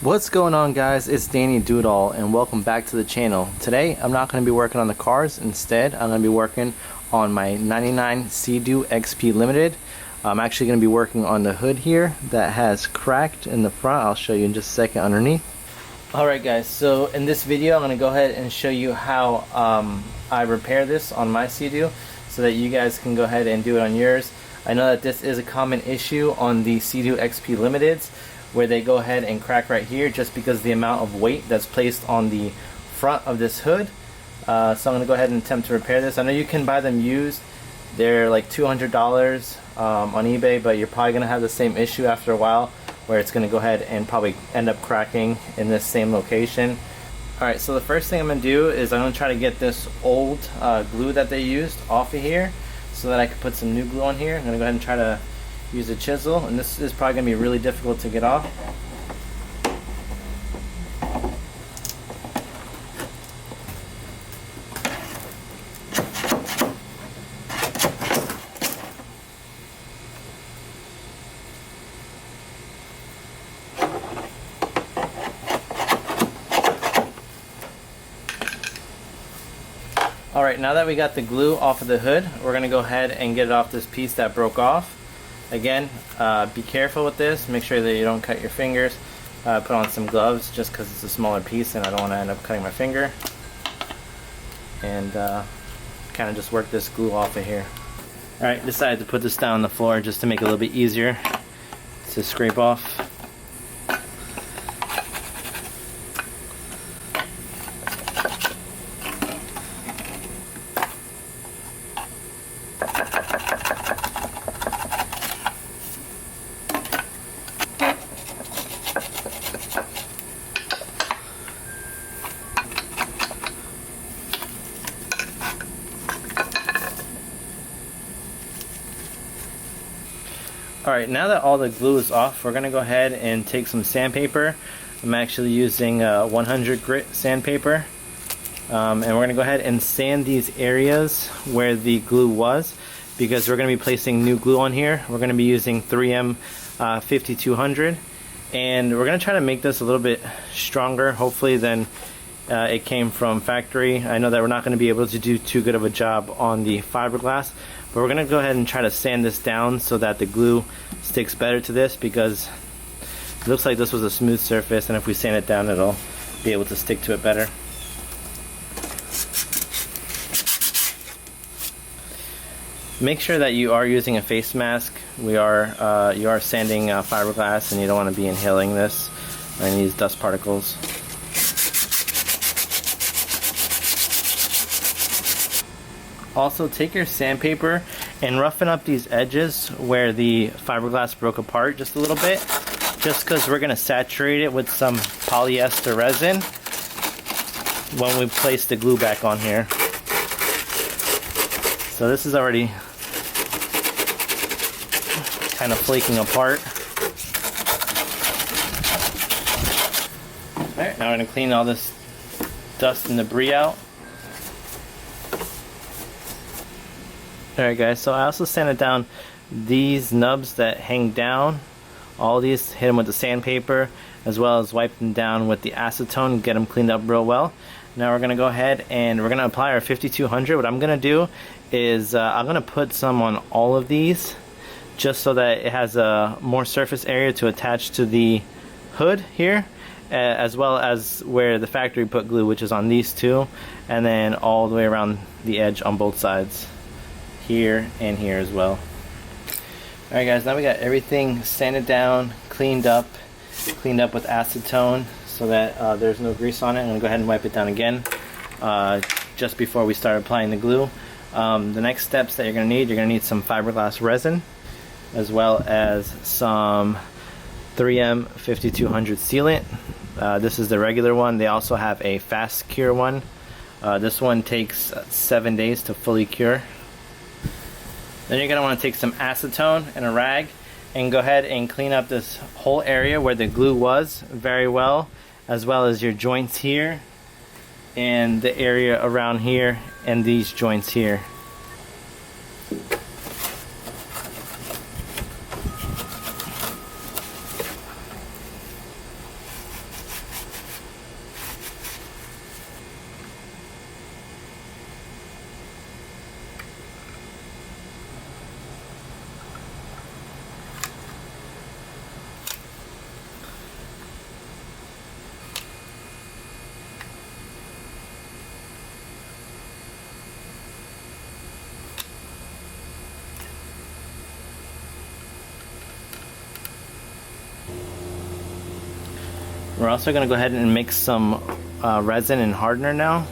What's going on, guys? It's Danny Doodall and welcome back to the channel. Today I'm not going to be working on the cars. Instead I'm going to be working on my 99 SEADOO XP Limited. I'm actually going to be working on the hood here that has cracked in the front. I'll show you in just a second underneath. Alright guys, so in this video I'm going to go ahead and show you how I repair this on my SEADOO so that you guys can go ahead and do it on yours. I know that this is a common issue on the SEADOO XP Limiteds, where they go ahead and crack right here just because of the amount of weight that's placed on the front of this hood. So I'm going to go ahead and attempt to repair this. I know you can buy them used. They're like $200 on eBay, but you're probably going to have the same issue after a while where it's going to go ahead and probably end up cracking in this same location. Alright, so the first thing I'm going to do is I'm going to try to get this old glue that they used off of here so that I can put some new glue on here. I'm going to go ahead and try to use a chisel, and this is probably going to be really difficult to get off. Alright, now that we got the glue off of the hood, we're going to go ahead and get it off this piece that broke off. Again, be careful with this. Make sure that you don't cut your fingers. Put on some gloves just because it's a smaller piece and I don't want to end up cutting my finger. And kind of just work this glue off of here. Alright, decided to put this down on the floor just to make it a little bit easier to scrape off. Alright, now that all the glue is off, we're going to go ahead and take some sandpaper. I'm actually using 100 grit sandpaper. And we're going to go ahead and sand these areas where the glue was, because we're going to be placing new glue on here. We're going to be using 3M 5200. And we're going to try to make this a little bit stronger, hopefully, than it came from factory. I know that we're not going to be able to do too good of a job on the fiberglass, but we're going to go ahead and try to sand this down so that the glue sticks better to this, because it looks like this was a smooth surface, and if we sand it down it'll be able to stick to it better. Make sure that you are using a face mask. You are sanding fiberglass, and you don't want to be inhaling this or any of these dust particles. Also, take your sandpaper and roughen up these edges where the fiberglass broke apart just a little bit, just because we're going to saturate it with some polyester resin when we place the glue back on here. So this is already kind of flaking apart. Alright, now we're going to clean all this dust and debris out. Alright guys, so I also sanded down these nubs that hang down. All these, hit them with the sandpaper, as well as wipe them down with the acetone, get them cleaned up real well. Now we're going to go ahead and we're going to apply our 5200. What I'm going to do is I'm going to put some on all of these, just so that it has a more surface area to attach to the hood here, as well as where the factory put glue, which is on these two, and then all the way around the edge on both sides. Here and here as well. Alright guys, now we got everything sanded down, cleaned up with acetone so that there's no grease on it. I'm going to go ahead and wipe it down again just before we start applying the glue. The next steps that you're going to need some fiberglass resin, as well as some 3M 5200 sealant. This is the regular one. They also have a fast cure one. This one takes 7 days to fully cure. Then you're going to want to take some acetone and a rag and go ahead and clean up this whole area where the glue was very well, as well as your joints here and the area around here and these joints here. We're also going to go ahead and mix some resin and hardener now.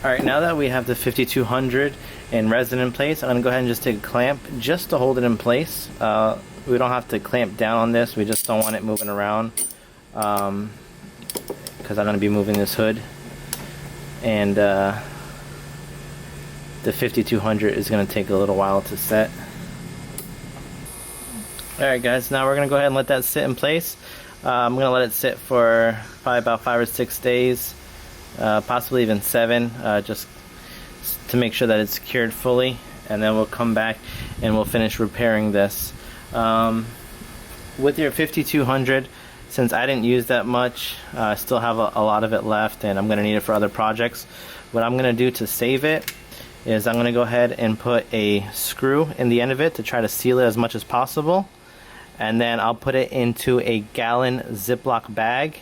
Alright, now that we have the 5200 and resin in place, I'm going to go ahead and just take a clamp just to hold it in place. We don't have to clamp down on this, we just don't want it moving around because I'm going to be moving this hood. And the 5200 is going to take a little while to set. Alright guys, now we're going to go ahead and let that sit in place. I'm going to let it sit for probably about 5 or 6 days. Possibly even 7, just to make sure that it's secured fully, and then we'll come back and we'll finish repairing this. With your 5200, since I didn't use that much, I still have a lot of it left and I'm going to need it for other projects. What I'm going to do to save it is I'm going to go ahead and put a screw in the end of it to try to seal it as much as possible, and then I'll put it into a gallon Ziploc bag.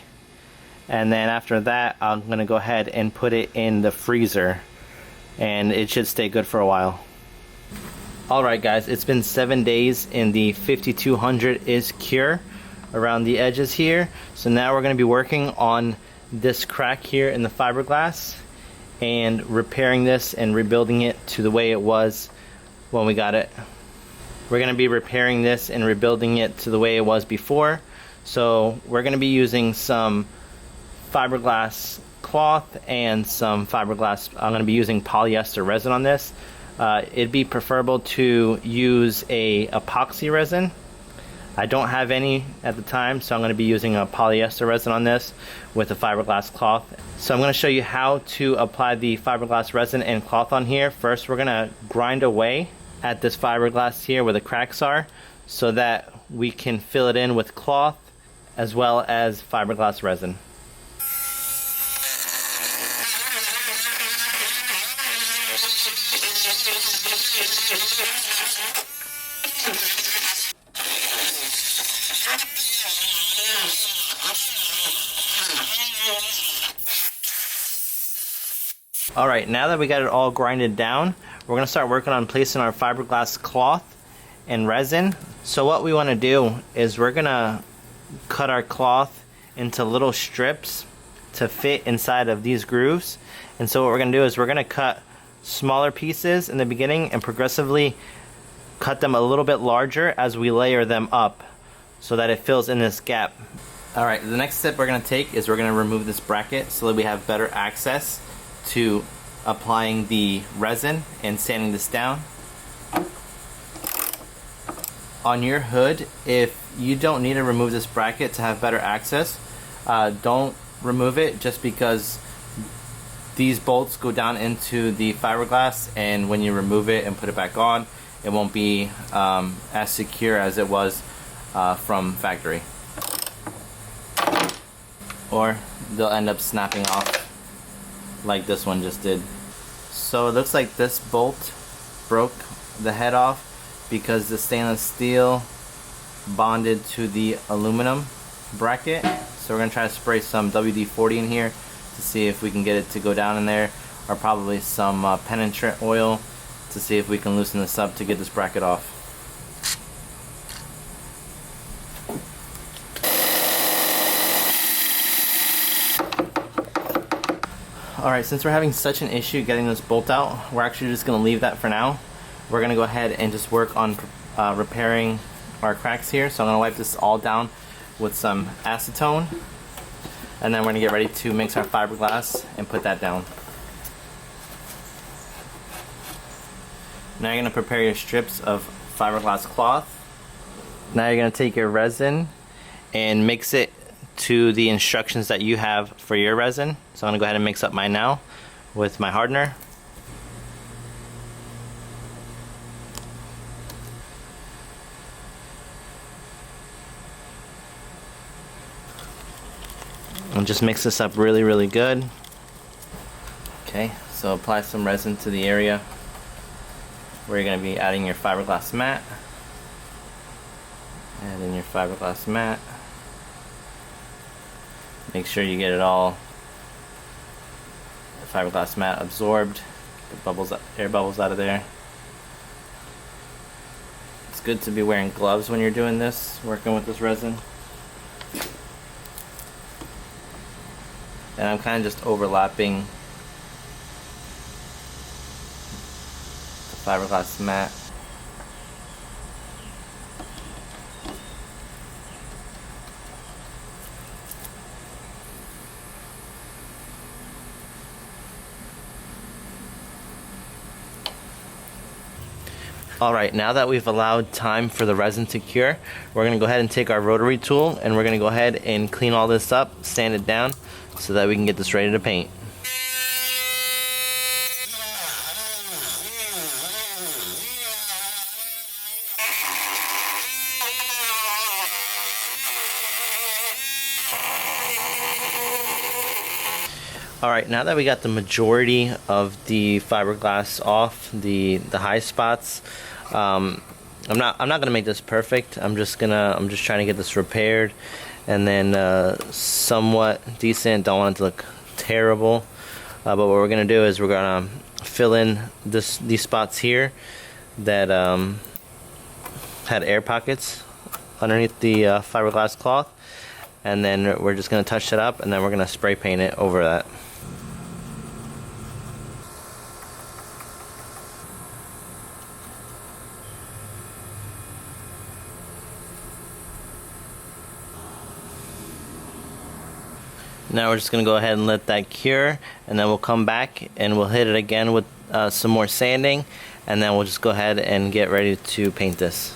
And then after that, I'm going to go ahead and put it in the freezer, and it should stay good for a while. Alright guys, it's been 7 days and the 5200 is cure around the edges here. So now we're going to be working on this crack here in the fiberglass and repairing this and rebuilding it to the way it was when we got it. We're going to be repairing this and rebuilding it to the way it was before. So we're going to be using some fiberglass cloth and some fiberglass. I'm going to be using polyester resin on this. It'd be preferable to use a epoxy resin. I don't have any at the time, so I'm going to be using a polyester resin on this with a fiberglass cloth. So I'm going to show you how to apply the fiberglass resin and cloth on here. First, we're going to grind away at this fiberglass here where the cracks are, so that we can fill it in with cloth as well as fiberglass resin. Alright, now that we got it all grinded down, we're going to start working on placing our fiberglass cloth and resin. So what we want to do is we're going to cut our cloth into little strips to fit inside of these grooves. And so what we're going to do is we're going to cut smaller pieces in the beginning and progressively cut them a little bit larger as we layer them up so that it fills in this gap. Alright, the next step we're going to take is we're going to remove this bracket so that we have better access to applying the resin and sanding this down. On your hood, if you don't need to remove this bracket to have better access, don't remove it, just because these bolts go down into the fiberglass, and when you remove it and put it back on, it won't be as secure as it was from factory, or they'll end up snapping off like this one just did. So it looks like this bolt broke the head off because the stainless steel bonded to the aluminum bracket. So we're going to try to spray some WD-40 in here to see if we can get it to go down in there, or probably some penetrant oil to see if we can loosen this up to get this bracket off. Alright, since we're having such an issue getting this bolt out, we're actually just going to leave that for now. We're going to go ahead and just work on repairing our cracks here. So I'm going to wipe this all down with some acetone, and then we're going to get ready to mix our fiberglass and put that down. Now you're going to prepare your strips of fiberglass cloth. Now you're going to take your resin and mix it to the instructions that you have for your resin. So I'm going to go ahead and mix up mine now with my hardener. And just mix this up really, really good. Okay, so apply some resin to the area where you're going to be adding your fiberglass mat. Add in your fiberglass mat. Make sure you get it all, the fiberglass mat absorbed, the bubbles, air bubbles out of there. It's good to be wearing gloves when you're doing this, working with this resin. And I'm kind of just overlapping the fiberglass mat. Alright, now that we've allowed time for the resin to cure, we're going to go ahead and take our rotary tool and we're going to go ahead and clean all this up, sand it down, so that we can get this ready to paint. Alright, now that we got the majority of the fiberglass off, the high spots, I'm not gonna make this perfect. I'm just trying to get this repaired and then somewhat decent. Don't want it to look terrible, but what we're gonna do is we're gonna fill in these spots here that had air pockets underneath the fiberglass cloth, and then we're just gonna touch it up, and then we're gonna spray paint it over that. Now we're just going to go ahead and let that cure, and then we'll come back and we'll hit it again with some more sanding, and then we'll just go ahead and get ready to paint this.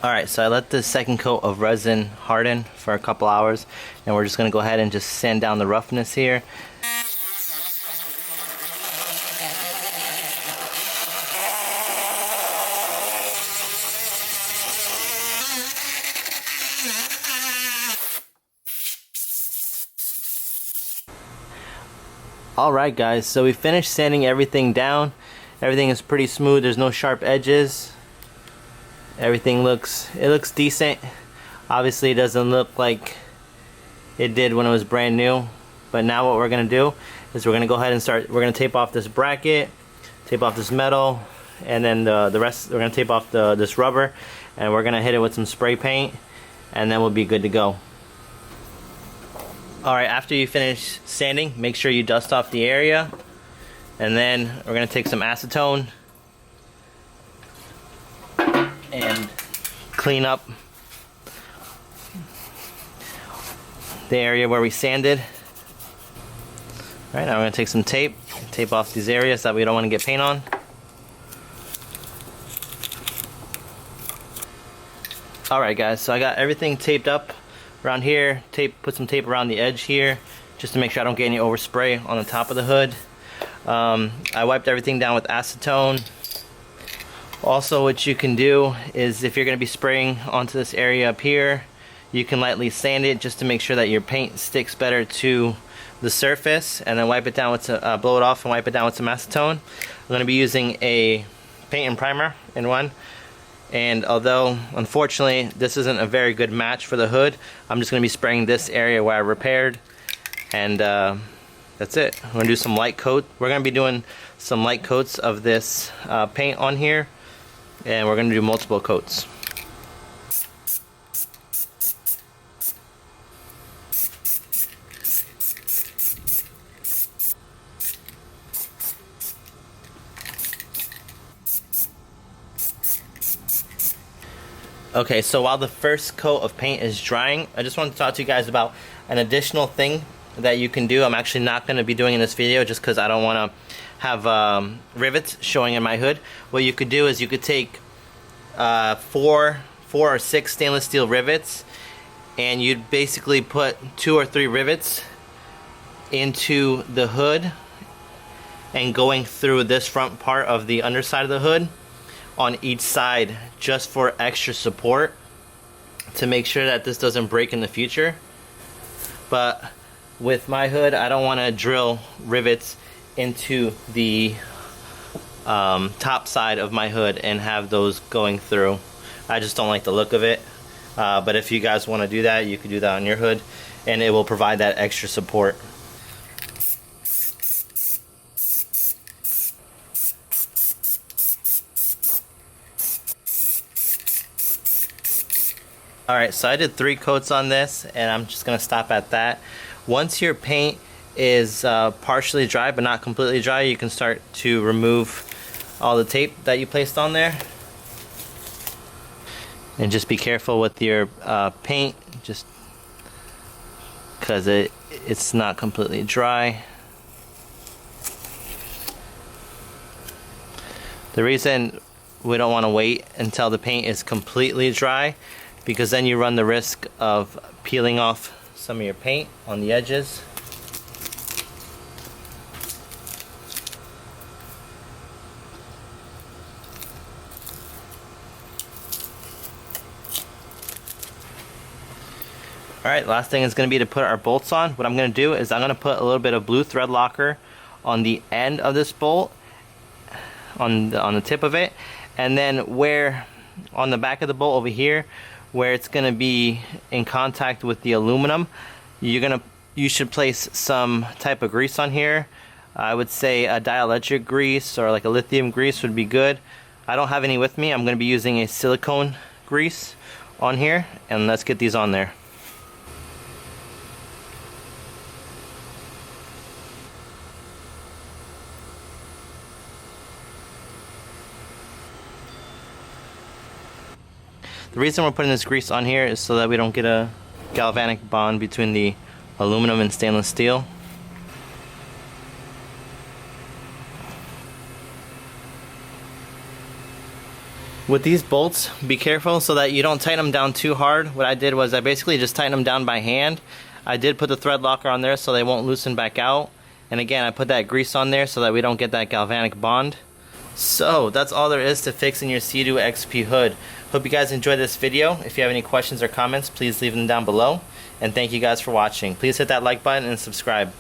Alright, so I let the second coat of resin harden for a couple hours, and we're just going to go ahead and just sand down the roughness here. Alright guys, so we finished sanding everything down. Everything is pretty smooth, there's no sharp edges. Everything looks decent. Obviously it doesn't look like it did when it was brand new. But now what we're gonna do is we're gonna go ahead and we're gonna tape off this bracket, tape off this metal, and then the rest we're gonna tape off this rubber, and we're gonna hit it with some spray paint, and then we'll be good to go. Alright, after you finish sanding, make sure you dust off the area, and then we're going to take some acetone and clean up the area where we sanded. Alright, now we're going to take some tape off these areas that we don't want to get paint on. Alright guys, so I got everything taped up around here. Put some tape around the edge here just to make sure I don't get any overspray on the top of the hood. I wiped everything down with acetone. Also, what you can do is if you're going to be spraying onto this area up here, you can lightly sand it just to make sure that your paint sticks better to the surface, and then wipe it down with blow it off and wipe it down with some acetone. I'm going to be using a paint and primer in one. And although, unfortunately, this isn't a very good match for the hood, I'm just going to be spraying this area where I repaired. And that's it. I'm going to do some light coat. We're going to be doing some light coats of this paint on here. And we're going to do multiple coats. Okay, so while the first coat of paint is drying, I just wanted to talk to you guys about an additional thing that you can do. I'm actually not going to be doing in this video just because I don't want to have rivets showing in my hood. What you could do is you could take 4 or 6 stainless steel rivets, and you'd basically put 2 or 3 rivets into the hood and going through this front part of the underside of the hood on each side, just for extra support to make sure that this doesn't break in the future. But with my hood, I don't want to drill rivets into the top side of my hood and have those going through. I just don't like the look of it. But if you guys want to do that, you can do that on your hood, and it will provide that extra support. Alright, so I did 3 coats on this, and I'm just going to stop at that. Once your paint is partially dry but not completely dry, you can start to remove all the tape that you placed on there. And just be careful with your paint, just because it's not completely dry. The reason we don't want to wait until the paint is completely dry, because then you run the risk of peeling off some of your paint on the edges. Alright, last thing is going to be to put our bolts on. What I'm going to do is I'm going to put a little bit of blue thread locker on the end of this bolt, on the tip of it, and then where on the back of the bolt over here, where it's going to be in contact with the aluminum, you should place some type of grease on here. I would say a dielectric grease or like a lithium grease would be good. I don't have any with me. I'm going to be using a silicone grease on here, and let's get these on there. The reason we're putting this grease on here is so that we don't get a galvanic bond between the aluminum and stainless steel. With these bolts, be careful so that you don't tighten them down too hard. What I did was I basically just tightened them down by hand. I did put the thread locker on there so they won't loosen back out. And again, I put that grease on there so that we don't get that galvanic bond. So that's all there is to fixing your SEADOO XP hood. Hope you guys enjoyed this video. If you have any questions or comments, please leave them down below. And thank you guys for watching. Please hit that like button and subscribe.